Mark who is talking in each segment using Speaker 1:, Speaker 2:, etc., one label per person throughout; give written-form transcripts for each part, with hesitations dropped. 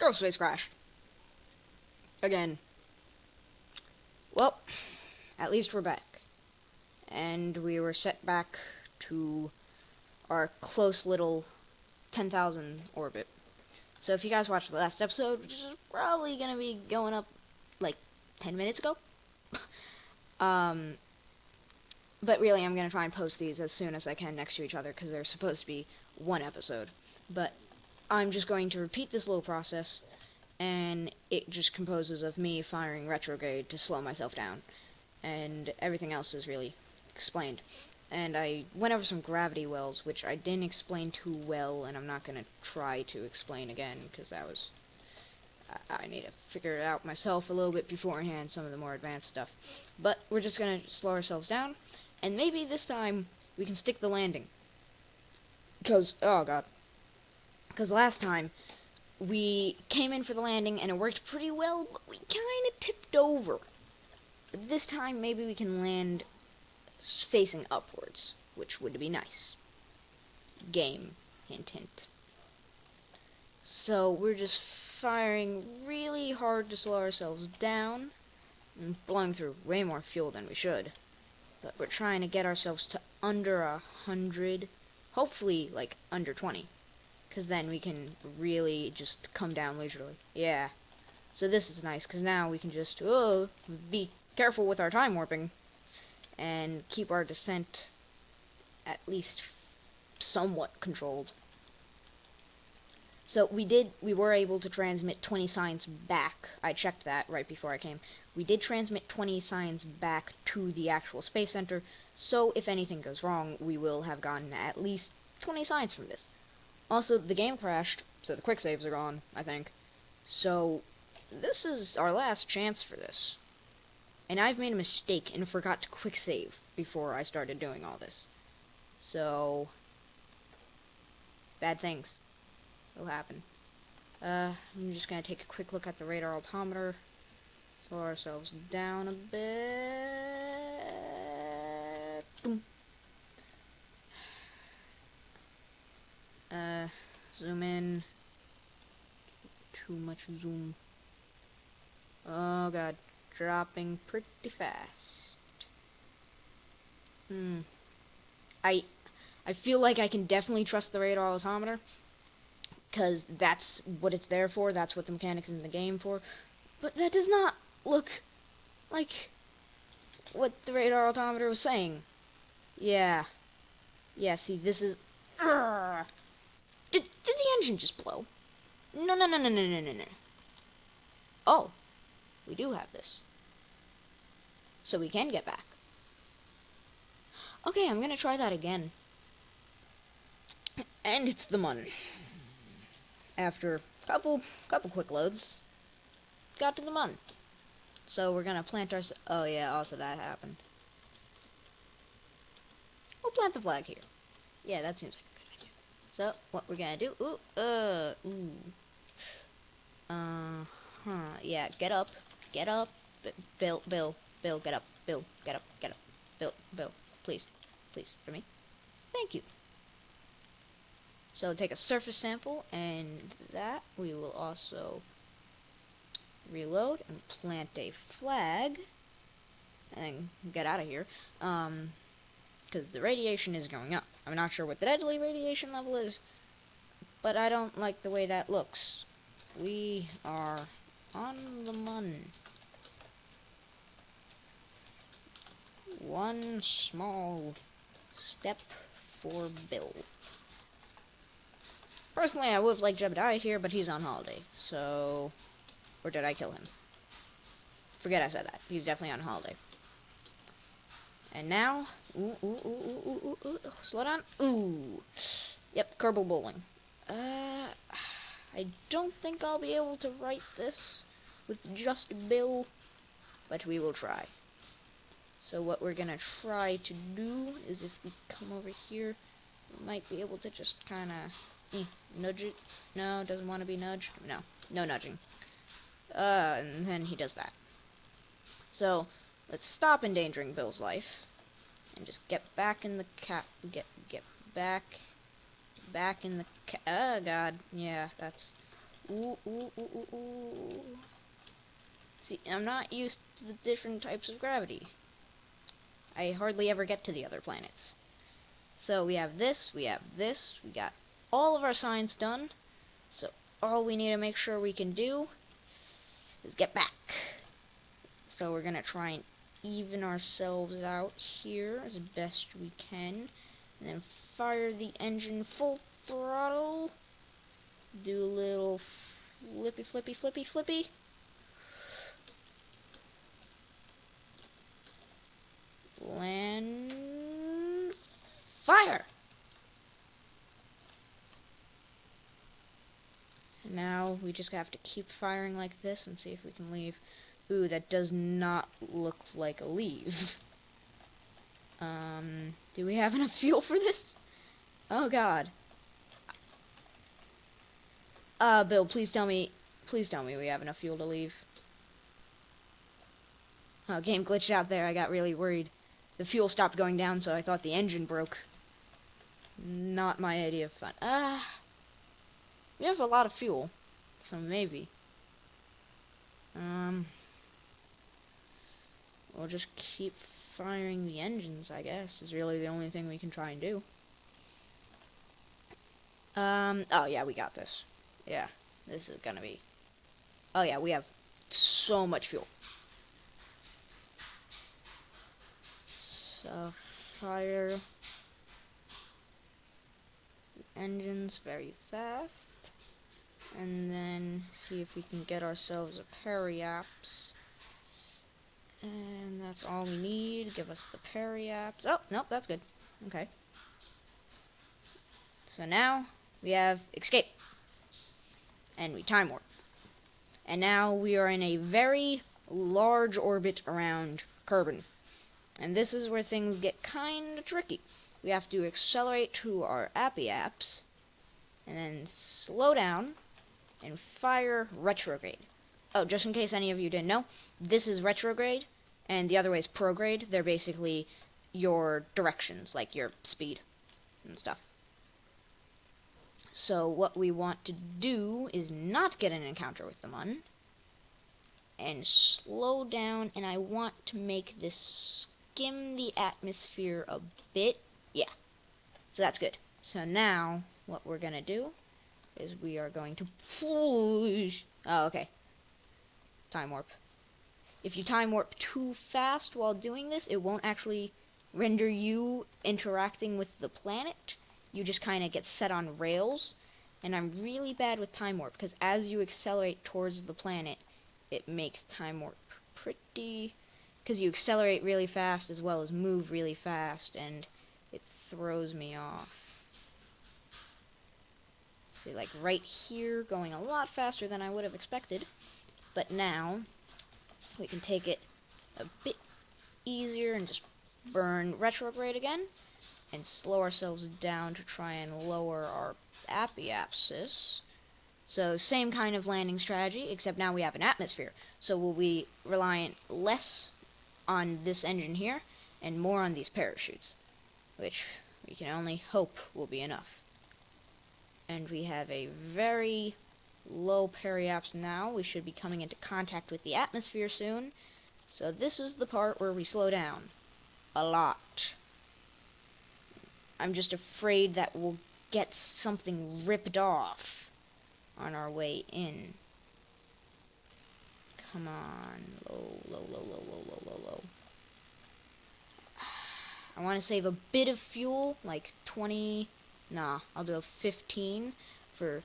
Speaker 1: Oh, space crash. Again. Well, at least we're back. And we were set back to our close little 10,000 orbit. So if you guys watched the last episode, which is probably going to be going up like 10 minutes ago, um, but really I'm going to try and post these as soon as I can next to each other because they're supposed to be one episode. But I'm just going to repeat this little process, and it just composes of me firing retrograde to slow myself down, and everything else is really explained. And I went over some gravity wells, which I didn't explain too well, and I'm not going to try to explain again, because that was... I need to figure it out myself a little bit beforehand, some of the more advanced stuff. But we're just going to slow ourselves down, and maybe this time we can stick the landing. Because, oh god. Because last time, we came in for the landing, and it worked pretty well, but we kind of tipped over. But this time, maybe we can land facing upwards, which would be nice. Game. Hint, hint. So we're just firing really hard to slow ourselves down and blowing through way more fuel than we should. But we're trying to get ourselves to under 100, hopefully like under 20, because then we can really just come down leisurely. Yeah. So this is nice, because now we can just be careful with our time warping and keep our descent at least somewhat controlled. So we were able to transmit 20 signs back. I checked that right before I came. We did transmit 20 signs back to the actual space center, so if anything goes wrong, we will have gotten at least 20 signs from this. Also, the game crashed, so the quick saves are gone, I think. So, this is our last chance for this. And I've made a mistake and forgot to quick save before I started doing all this. So, bad things will happen. I'm just gonna take a quick look at the radar altimeter. Slow ourselves down a bit. Boom. Zoom in. Too much zoom. Oh god, dropping pretty fast. I feel like I can definitely trust the radar altimeter, because that's what it's there for, that's what the mechanics in the game for. But that does not look like what the radar altimeter was saying. Yeah. Yeah, see, this is... Did the engine just blow? No, no, no, no, no, no, no, no. Oh, we do have this. So we can get back. Okay, I'm gonna try that again. And it's the Mun. After a couple quick loads, got to the Mun. So we're gonna plant our... Oh yeah, also that happened. We'll plant the flag here. Yeah, that seems like a good idea. So, what we're gonna do... Yeah, get up. Get up. Bill, get up. Bill, get up, get up. Bill, please. Please, for me. Thank you. So take a surface sample, and that we will also reload and plant a flag, and then get out of here, because the radiation is going up. I'm not sure what the deadly radiation level is, but I don't like the way that looks. We are on the Mun. One small step for Bill. Personally, I would have liked Jebediah here, but he's on holiday, so... Or did I kill him? Forget I said that. He's definitely on holiday. And now... Slow down. Ooh. Yep, Kerbal Bowling. I don't think I'll be able to write this with just Bill, but we will try. So what we're gonna try to do is, if we come over here, we might be able to just kinda... nudge it. No, doesn't want to be nudged. No nudging. And then he does that. So, let's stop endangering Bill's life, and just get back in the get back in the oh god, yeah, that's Ooh, ooh, ooh, ooh, ooh. See, I'm not used to the different types of gravity. I hardly ever get to the other planets. So we have this, we got all of our science done. So all we need to make sure we can do is get back. So we're gonna try and even ourselves out here as best we can. And then fire the engine full throttle. Do a little flippy, flippy, flippy, flippy. Land. Fire! And now we just have to keep firing like this and see if we can leave. Ooh, that does not look like a leave. Do we have enough fuel for this? Oh god. Bill, please tell me we have enough fuel to leave. Oh, game glitched out there. I got really worried. The fuel stopped going down, so I thought the engine broke. Not my idea of fun. We have a lot of fuel, so maybe. We'll just keep firing the engines, I guess, is really the only thing we can try and do. Oh yeah, we got this. Yeah, this is gonna be... Oh yeah, we have so much fuel. So, fire engines very fast. And then see if we can get ourselves a periapse. And that's all we need. Give us the periapse. Oh, nope, that's good. Okay. So now we have escape. And we time warp. And now we are in a very large orbit around Kerbin. And this is where things get kinda tricky. We have to accelerate to our apiapse, and then slow down, and fire retrograde. Oh, just in case any of you didn't know, this is retrograde, and the other way is prograde. They're basically your directions, like your speed and stuff. So what we want to do is not get an encounter with the Mun, and slow down, and I want to make this skim the atmosphere a bit. Yeah, so that's good. So now what we're gonna do is we are going to push. Oh, okay. Time warp. If you time warp too fast while doing this, it won't actually render you interacting with the planet. You just kind of get set on rails. And I'm really bad with time warp, because as you accelerate towards the planet, it makes time warp pretty... Because you accelerate really fast as well as move really fast, and it throws me off. See, like right here, going a lot faster than I would have expected. But now, we can take it a bit easier and just burn retrograde again, and slow ourselves down to try and lower our apiapsis. So same kind of landing strategy, except now we have an atmosphere. So we'll be reliant less on this engine here, and more on these parachutes, which we can only hope will be enough. And we have a very low periapse now. We should be coming into contact with the atmosphere soon. So this is the part where we slow down. A lot. I'm just afraid that we'll get something ripped off on our way in. Come on. Low, low, low, low, low, low, low, low. I want to save a bit of fuel, like 20... Nah, I'll do a 15 for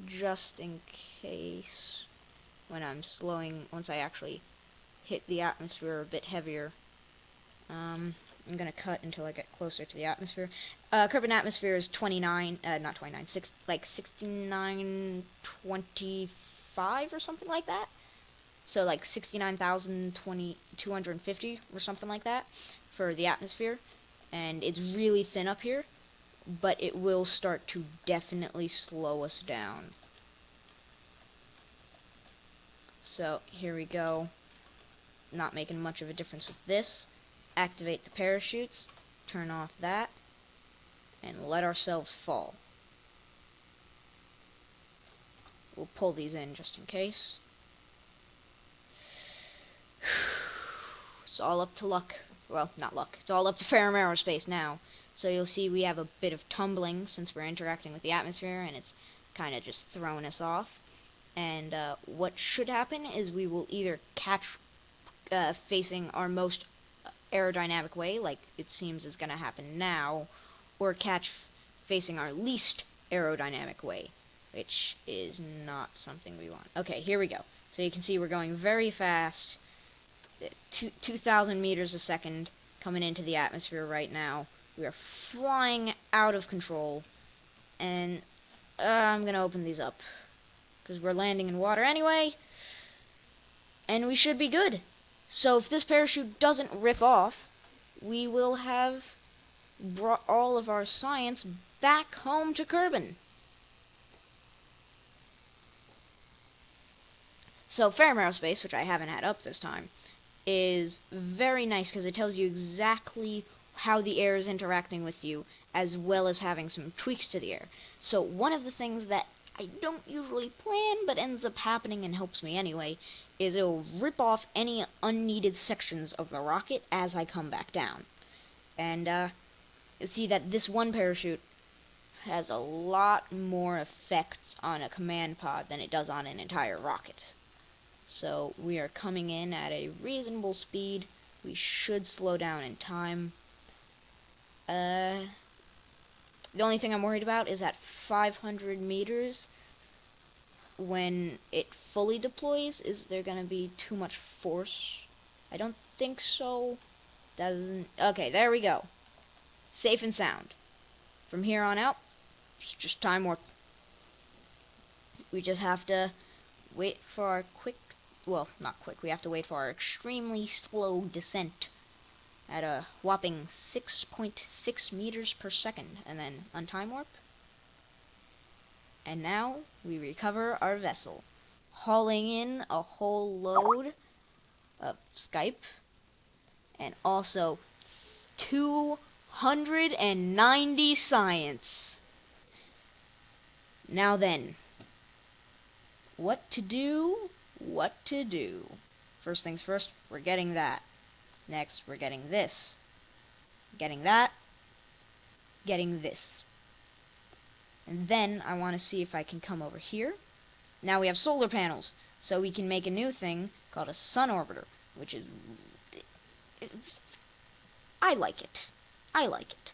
Speaker 1: just in case when I'm slowing, once I actually hit the atmosphere a bit heavier. I'm gonna cut until I get closer to the atmosphere. Kerbin atmosphere is 29, not 29, like 6925 or something like that. So like 69,250 or something like that for the atmosphere. And it's really thin up here, but it will start to definitely slow us down. So here we go. Not making much of a difference with this. Activate the parachutes, turn off that, and let ourselves fall. we'll pull these in just in case. It's all up to luck. Well, not luck. It's all up to Ferrum Aerospace now. So you'll see we have a bit of tumbling since we're interacting with the atmosphere, and it's kind of just throwing us off. And what should happen is we will either catch facing our most aerodynamic way, like it seems is going to happen now, or catch facing our least aerodynamic way, which is not something we want. Okay, here we go. So you can see we're going very fast. 2,000 meters a second coming into the atmosphere right now. We are flying out of control, and I'm gonna open these up because we're landing in water anyway, and we should be good. So if this parachute doesn't rip off, we will have brought all of our science back home to Kerbin. So Ferrum Aerospace, which I haven't had up this time, is very nice because it tells you exactly how the air is interacting with you, as well as having some tweaks to the air. So one of the things that I don't usually plan, but ends up happening and helps me anyway, is it'll rip off any unneeded sections of the rocket as I come back down. And you'll see that this one parachute has a lot more effects on a command pod than it does on an entire rocket. So we are coming in at a reasonable speed. We should slow down in time. The only thing I'm worried about is at 500 meters, when it fully deploys, is there going to be too much force? I don't think so. Doesn't. Okay, there we go. Safe and sound. From here on out, it's just time warp. We just have to wait for our quick, well, not quick, we have to wait for our extremely slow descent at a whopping 6.6 meters per second, and then untime warp. And now we recover our vessel, hauling in a whole load of Skype, and also 290 science. Now then, what to do? What to do? First things first, we're getting that. Next, we're getting this. Getting that. Getting this. And then I want to see if I can come over here. Now we have solar panels, so we can make a new thing called a sun orbiter, which is... I like it. I like it.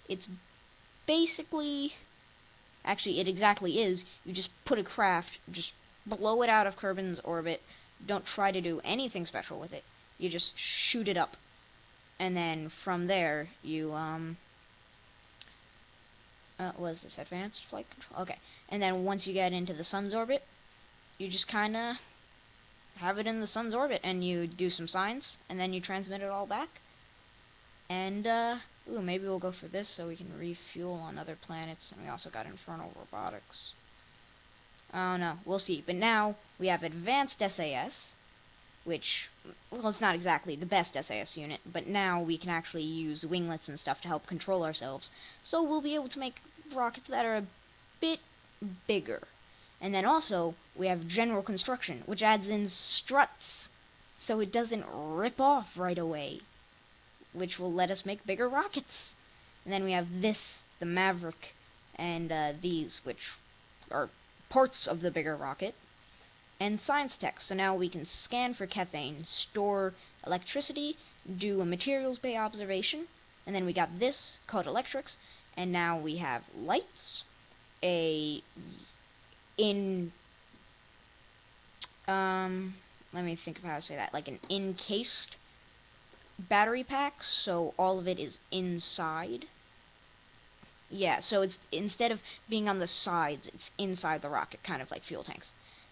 Speaker 1: It's basically... Actually, it exactly is. You just put a craft, just blow it out of Kerbin's orbit. Don't try to do anything special with it. You just shoot it up. And then from there, you, was this advanced flight control? Okay. And then once you get into the sun's orbit, you just kind of have it in the sun's orbit, and you do some science, and then you transmit it all back. And, ooh, maybe we'll go for this so we can refuel on other planets, and we also got infernal robotics. Oh no, we'll see. But now we have advanced SAS, which, well, it's not exactly the best SAS unit, but now we can actually use winglets and stuff to help control ourselves. So we'll be able to make rockets that are a bit bigger. And then also, we have general construction, which adds in struts, so it doesn't rip off right away, which will let us make bigger rockets. And then we have this, the Maverick, and these, which are parts of the bigger rocket, and science tech. So now we can scan for cathane, store electricity, do a materials bay observation, and then we got this called electrics, and now we have lights, let me think of how to say that, like an encased battery pack, so all of it is inside. Yeah, so it's, instead of being on the sides, it's inside the rocket, kind of like fuel tanks.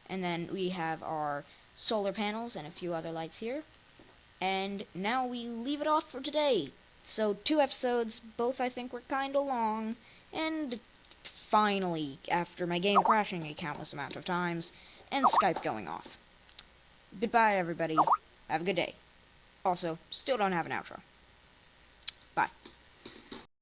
Speaker 1: And then we have our solar panels and a few other lights here. And now we leave it off for today. So 2 episodes, both I think were kind of long. And finally, after my game crashing a countless amount of times, and Skype going off. Goodbye, everybody. Have a good day. Also, still don't have an outro. Bye.